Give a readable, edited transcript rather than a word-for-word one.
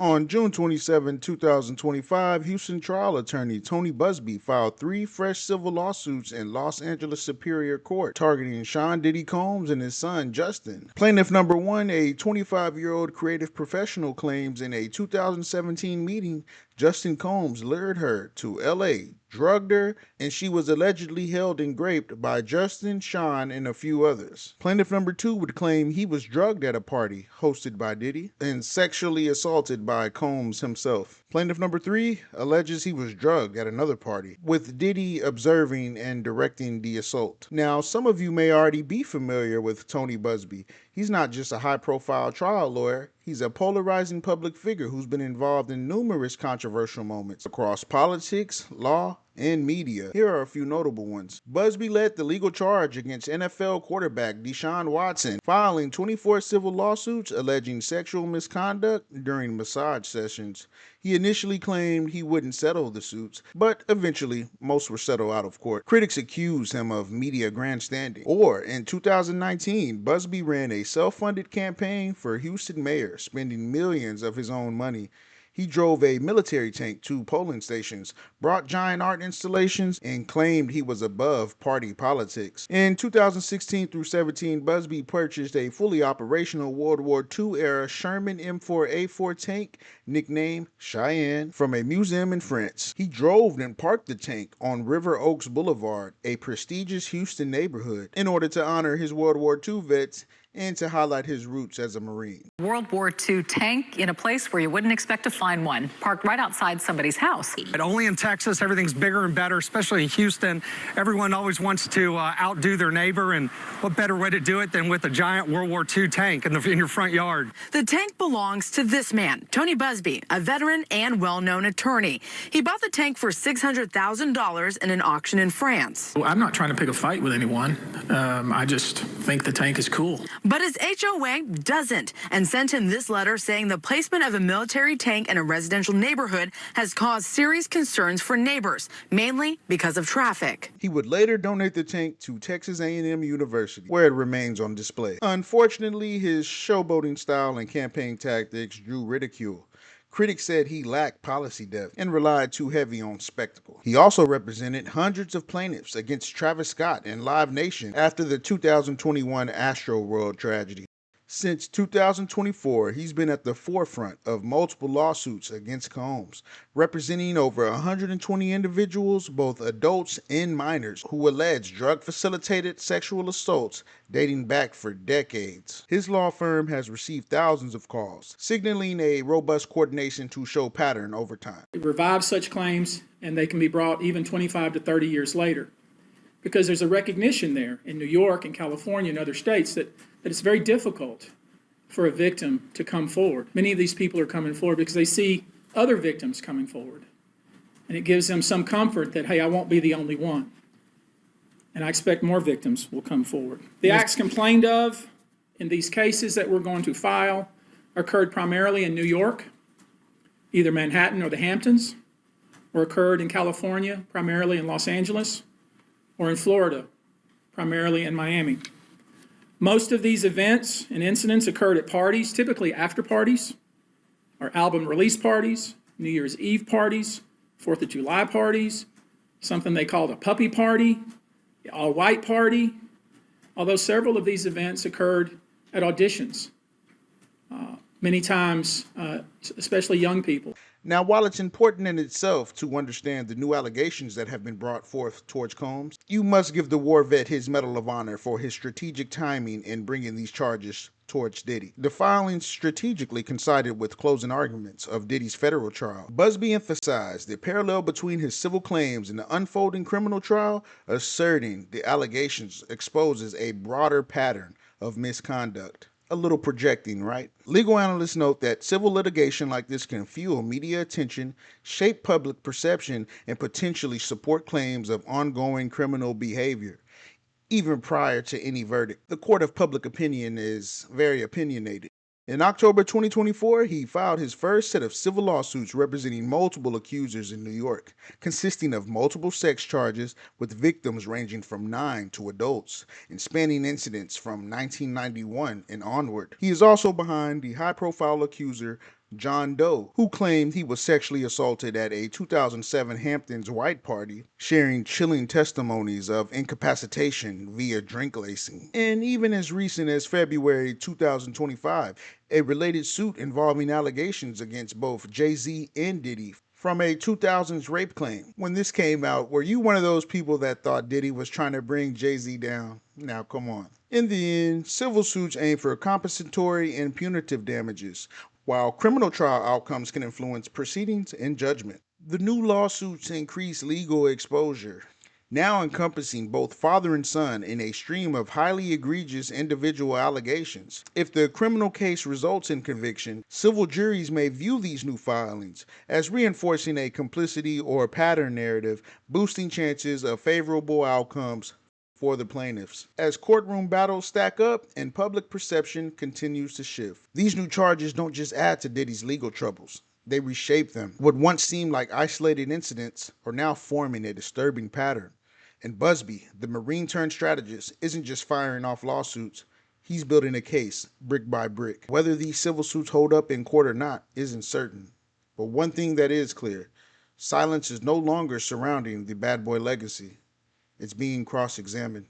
On June 27, 2025, Houston trial attorney Tony Buzbee filed three fresh civil lawsuits in Los Angeles Superior Court targeting Sean Diddy Combs and his son Justin. Plaintiff number one, a 25-year-old creative professional, claims in a 2017 meeting Justin Combs lured her to LA, drugged her, and she was allegedly held and raped by Justin, Sean, and a few others. Plaintiff number two would claim he was drugged at a party hosted by Diddy and sexually assaulted by Combs himself. Plaintiff number three alleges he was drugged at another party, with Diddy observing and directing the assault. Now, some of you may already be familiar with Tony Buzbee. He's not just a high-profile trial lawyer. He's a polarizing public figure who's been involved in numerous controversial moments across politics, law, and media. Here are a few notable ones. Buzbee led the legal charge against NFL quarterback Deshaun Watson, filing 24 civil lawsuits alleging sexual misconduct during massage sessions. He initially claimed he wouldn't settle the suits, but eventually most were settled out of court. Critics accused him of media grandstanding. Or in 2019, Buzbee ran a self-funded campaign for Houston mayor, spending millions of his own money. He drove a military tank to polling stations, brought giant art installations, and claimed he was above party politics. In 2016 through 17, Buzbee purchased a fully operational World War II-era Sherman M4A4 tank, nicknamed Cheyenne, from a museum in France. He drove and parked the tank on River Oaks Boulevard, a prestigious Houston neighborhood, in order to honor his World War II vets and to highlight his roots as a Marine. World War II tank in a place where you wouldn't expect to find one, parked right outside somebody's house. But only in Texas, everything's bigger and better, especially in Houston. Everyone always wants to outdo their neighbor, and what better way to do it than with a giant World War II tank in your front yard? The tank belongs to this man, Tony Buzbee, a veteran and well-known attorney. He bought the tank for $600,000 in an auction in France. Well, I'm not trying to pick a fight with anyone. I just think the tank is cool. But his HOA doesn't, and sent him this letter saying the placement of a military tank in a residential neighborhood has caused serious concerns for neighbors, mainly because of traffic. He would later donate the tank to Texas A&M University, where it remains on display. Unfortunately, his showboating style and campaign tactics drew ridicule. Critics said he lacked policy depth and relied too heavy on spectacle. He also represented hundreds of plaintiffs against Travis Scott and Live Nation after the 2021 Astroworld tragedy. Since 2024, he's been at the forefront of multiple lawsuits against Combs, representing over 120 individuals, both adults and minors, who allege drug-facilitated sexual assaults dating back for decades. His law firm has received thousands of calls, signaling a robust coordination to show pattern over time. It revives such claims, and they can be brought even 25 to 30 years later, because there's a recognition there in New York and California and other states that it's very difficult for a victim to come forward. Many of these people are coming forward because they see other victims coming forward. And it gives them some comfort that, hey, I won't be the only one. And I expect more victims will come forward. The acts complained of in these cases that we're going to file occurred primarily in New York, either Manhattan or the Hamptons, or occurred in California, primarily in Los Angeles, or in Florida, primarily in Miami. Most of these events and incidents occurred at parties, typically after parties, or album release parties, New Year's Eve parties, 4th of July parties, something they called a puppy party, the all-white party, although several of these events occurred at auditions, many times, especially young people. Now, while it's important in itself to understand the new allegations that have been brought forth towards Combs, you must give the war vet his Medal of Honor for his strategic timing in bringing these charges towards Diddy. The filings strategically coincided with closing arguments of Diddy's federal trial. Buzbee emphasized the parallel between his civil claims and the unfolding criminal trial, asserting the allegations exposes a broader pattern of misconduct. A little projecting, right? Legal analysts note that civil litigation like this can fuel media attention, shape public perception, and potentially support claims of ongoing criminal behavior, even prior to any verdict. The court of public opinion is very opinionated. In October 2024, he filed his first set of civil lawsuits representing multiple accusers in New York, consisting of multiple sex charges with victims ranging from 9 to adults and spanning incidents from 1991 and onward. He is also behind the high-profile accuser John Doe, who claimed he was sexually assaulted at a 2007 Hamptons white party, sharing chilling testimonies of incapacitation via drink lacing. And even as recent as February 2025, a related suit involving allegations against both Jay-Z and Diddy from a 2000s rape claim. When this came out, were you one of those people that thought Diddy was trying to bring Jay-Z down? Now, come on. In the end, civil suits aim for compensatory and punitive damages, while criminal trial outcomes can influence proceedings and judgment. The new lawsuits increase legal exposure, now encompassing both father and son in a stream of highly egregious individual allegations. If the criminal case results in conviction, civil juries may view these new filings as reinforcing a complicity or pattern narrative, boosting chances of favorable outcomes for the plaintiffs. As courtroom battles stack up and public perception continues to shift, these new charges don't just add to Diddy's legal troubles. They reshape them. What once seemed like isolated incidents are now forming a disturbing pattern. And Buzbee, the Marine turned strategist, isn't just firing off lawsuits, he's building a case, brick by brick. Whether these civil suits hold up in court or not isn't certain. But one thing that is clear, silence is no longer surrounding the bad boy legacy. It's being cross-examined.